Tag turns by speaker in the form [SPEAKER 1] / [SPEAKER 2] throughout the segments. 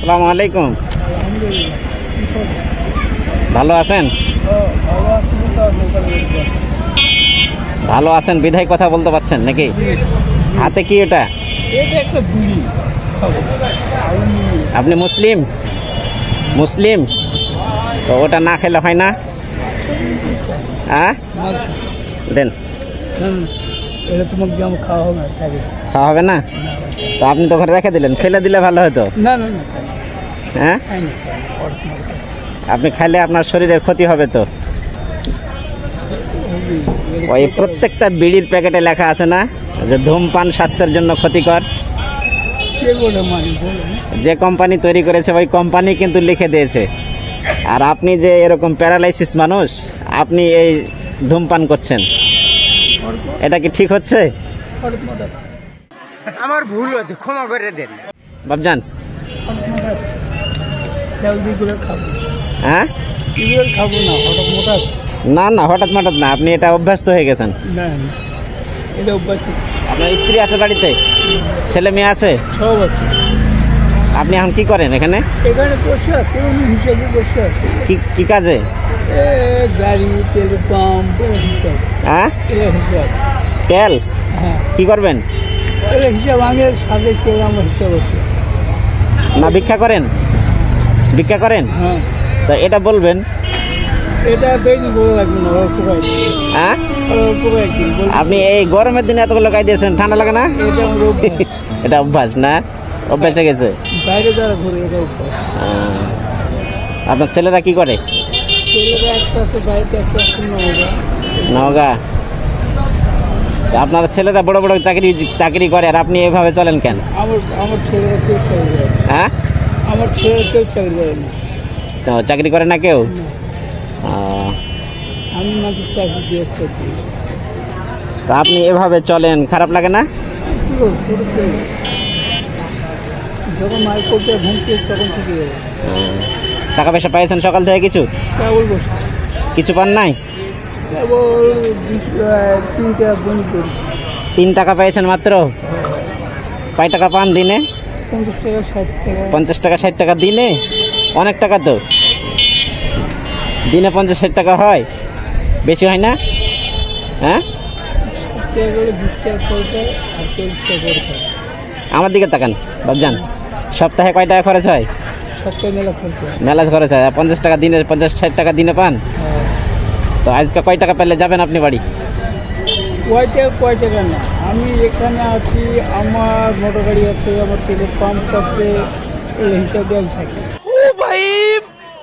[SPEAKER 1] আসসালামু আলাইকুম। ভালো আছেন? ভালো আছেন বিধায় কথা বলতে পারছেন নাকি? হাতে কি এটা? আপনি মুসলিম? মুসলিম তো ওটা না খেলে হয় না? হ্যাঁ দেন। খাওয়া হবে না তো আপনি তো ঘরে রেখে দিলেন, ফেলে দিলে ভালো হতো। হ্যাঁ আপনি খাইলে আপনার শরীরের ক্ষতি হবে তো। ওই প্রত্যেকটা বিড়ির প্যাকেটে লেখা আছে না যে ধূমপান স্বাস্থ্যের জন্য ক্ষতিকর। যে কোম্পানি তৈরি করেছে ওই কোম্পানি কিন্তু লিখে দিয়েছে। আর আপনি যে এরকম প্যারালাইসিস মানুষ, আপনি এই ধূমপান করছেন, এটা কি ঠিক হচ্ছে?
[SPEAKER 2] আমার ভুল হচ্ছে, ক্ষমা করে দেন
[SPEAKER 1] বাবজান। হ্যাঁ না না হঠাৎ মাঠাৎ না, আপনি এটা অভ্যস্ত হয়ে গেছেন। আপনার স্ত্রী আছে বাড়িতে? ছেলে মেয়ে আছে?
[SPEAKER 3] সব আছে।
[SPEAKER 1] আপনি এখন কি করেন এখানে?
[SPEAKER 3] এখানে বসে আছে, হিসাবে বসে আছে।
[SPEAKER 1] কি কাজে?
[SPEAKER 3] গাড়ি, তেল পাম্প।
[SPEAKER 1] হ্যাঁ তেল?
[SPEAKER 3] হ্যাঁ।
[SPEAKER 1] কি করবেন?
[SPEAKER 3] হিসাব আগে সাথে তেল আমরা হিসাব আছে
[SPEAKER 1] না ভিক্ষা করেন? ভিক্ষা করেন?
[SPEAKER 3] হ্যাঁ।
[SPEAKER 1] তা এটা বলবেন।
[SPEAKER 3] এটা বেশি বড় লাগবে না, অল্প কয়েকদিন।
[SPEAKER 1] হ্যাঁ
[SPEAKER 3] অল্প কয়েকদিন।
[SPEAKER 1] আপনি এই গরমের দিনে এতগুলো গাই দিয়েছেন, ঠান্ডা লাগে না?
[SPEAKER 3] এটা আমার অভ্যাস।
[SPEAKER 1] এটা অভ্যাস না? অভ্যাস হয়ে গেছে।
[SPEAKER 3] বাইরে যারা ঘুরে এটা অভ্যাস।
[SPEAKER 1] আপনার ছেলেরা কি করে?
[SPEAKER 3] ছেলেরা একটা আছে বাড়িতে, একটা আছে
[SPEAKER 1] নওগাঁ। আপনার ছেলেরা বড় বড় চাকরি করে আর আপনি এভাবে চলেন কেন?
[SPEAKER 3] আমার ছেলেরা কেউ চাকরি করে।
[SPEAKER 1] হ্যাঁ
[SPEAKER 3] আমার ছেলেরা কেউ চাকরি করে না।
[SPEAKER 1] তো চাকরি করে না কেউ?
[SPEAKER 3] আমি মাঝে চাকরি দিয়ে করছি।
[SPEAKER 1] তো আপনি এভাবে চলেন, খারাপ লাগে না?
[SPEAKER 3] যখন মায়ের করতে ঘুমছে তখন থেকে যাবে।
[SPEAKER 1] টাকা পয়সা পাইছেন সকাল থেকে? কিছু
[SPEAKER 3] কেবল বসে
[SPEAKER 1] কিছু পান নাই?
[SPEAKER 3] কেবল 3 টাকা বনি করি।
[SPEAKER 1] 3 টাকা পাইছেন মাত্র? কয় টাকা পান দিনে?
[SPEAKER 3] 50 টাকা 60 টাকা।
[SPEAKER 1] 50 টাকা 60 টাকা দিনে? অনেক টাকা তো। দিনে 50-60 টাকা হয়, বেশি হয় না? হ্যাঁ আমার দিকে তাকান বাবজান। সপ্তাহে কয় টাকা খরচ হয়? মেলা খরচ হয়। 50 টাকা দিনে, 50-60 টাকা দিনে পান? তো আজকে কয় টাকা পেলে যাবেন আপনি বাড়ি?
[SPEAKER 3] কয় টাকা না, আমি এখানে আছি, আমার মোটর গাড়ি আছে, আমার তেলের পাম্প আছে, এই হিসাবে আমি থাকি।
[SPEAKER 2] ও ভাই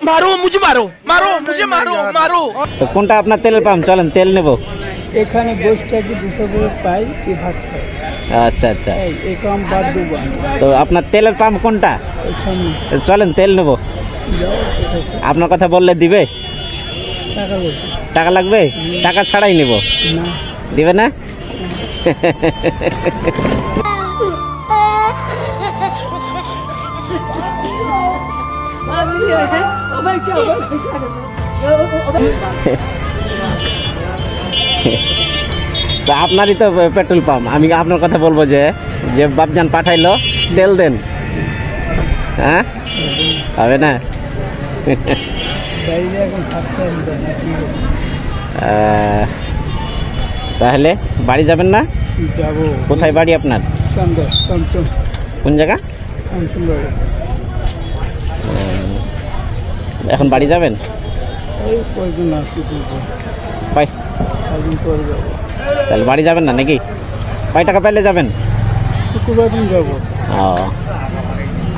[SPEAKER 2] মারো মুঝে, মারো মারো মুঝে, মারো মারো।
[SPEAKER 1] তো কোনটা আপনার তেলের পাম্প? চলেন তেল নেব।
[SPEAKER 3] এখানে বসে থাকি, 200 করে পাই, এই ভাত খাই।
[SPEAKER 1] আচ্ছা আচ্ছা।
[SPEAKER 3] এই কাম বাদ দেবো।
[SPEAKER 1] তো আপনার তেলের পাম্প কোনটা? চলেন তেল নেব। আপনার কথা বললে দিবে? টাকা লাগবে? টাকা ছাড়াই নেব। দিবে না? তা আপনারই তো পেট্রোল পাম্প, আমি আপনার কথা বলবো যে বাবজান পাঠাইলো, তেল দেন। হ্যাঁ হবে না? তাহলে বাড়ি যাবেন না? কোথায় বাড়ি আপনার? কোন জায়গা? এখন বাড়ি যাবেন? তাহলে বাড়ি যাবেন না নাকি? কয় টাকা পাইলে যাবেন? ও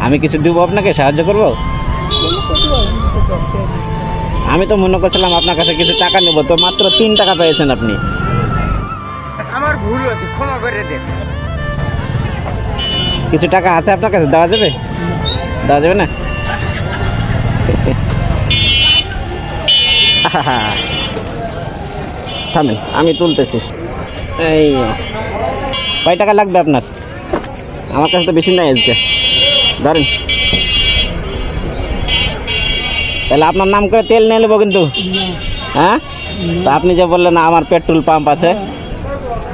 [SPEAKER 1] আমি কিছু দেবো আপনাকে, সাহায্য করবো? আমি তো মনে করছিলাম আপনার কাছে কিছু টাকা নেব, তো মাত্র 3 টাকা পেয়েছেন আপনি।
[SPEAKER 2] আমার ভুল হচ্ছে, ক্ষমা করে দেন।
[SPEAKER 1] কিছু টাকা আছে আপনার কাছে, দেওয়া যাবে? দেওয়া যাবে না? থামেন আমি তুলতেছি। এই কয় টাকা লাগবে আপনার? আমার কাছে তো বেশি নাই আজকে, ধরেন। তাহলে আপনার নাম করে তেল নিয়ে নেবো কিন্তু। হ্যাঁ তা আপনি যে বললেন আমার পেট্রোল পাম্প আছে,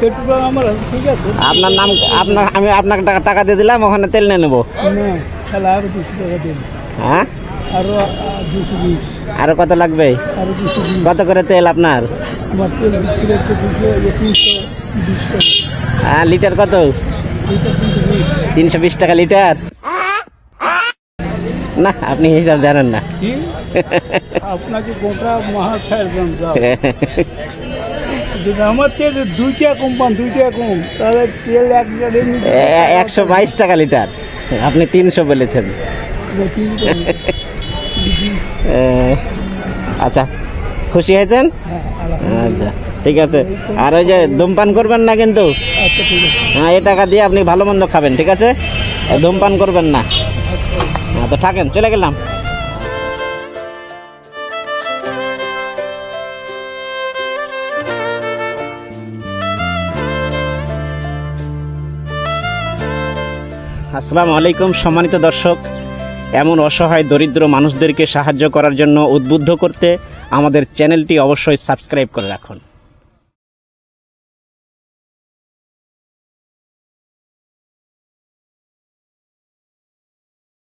[SPEAKER 3] ঠিক আছে,
[SPEAKER 1] আপনার নাম, আমি আপনাকে টাকা দিয়ে দিলাম, ওখানে তেল নিয়ে নেবো।
[SPEAKER 3] তাহলে আরো 200 টাকা দিন,
[SPEAKER 1] হ্যাঁ
[SPEAKER 3] আরো 220,
[SPEAKER 1] আরো কত লাগবে?
[SPEAKER 3] আরো 220।
[SPEAKER 1] কত করে তেল আপনার?
[SPEAKER 3] আমার তেল বিক্রি হচ্ছে 320 টাকা।
[SPEAKER 1] লিটার কত?
[SPEAKER 3] এটা 320।
[SPEAKER 1] 320 টাকা লিটার? না আপনি হিসাব জানেন না।
[SPEAKER 3] কি আপনাকে গোটা মহা ছাড়বেন যাও। যদি আমার তেল 2 টাকা কম পান, 2 টাকা কম, তাহলে তেল 1 লিটার
[SPEAKER 1] 122 টাকা লিটার, আপনি 300 বলেছেন। আচ্ছা খুশি হয়েছেন? আচ্ছা ঠিক আছে। আর ওই যে ধূমপান করবেন না কিন্তু।
[SPEAKER 3] আচ্ছা ঠিক আছে।
[SPEAKER 1] হ্যাঁ এই টাকা দিয়ে আপনি ভালো মন্দ খাবেন, ঠিক আছে? ধূমপান করবেন না। হ্যাঁ তো থাকেন, চলে গেলাম। আসসালামু আলাইকুম সম্মানিত দর্শক, এমন অসহায় দরিদ্র মানুষদেরকে সাহায্য করার জন্য উদ্বুদ্ধ করতে আমাদের চ্যানেলটি অবশ্যই সাবস্ক্রাইব করে রাখুন।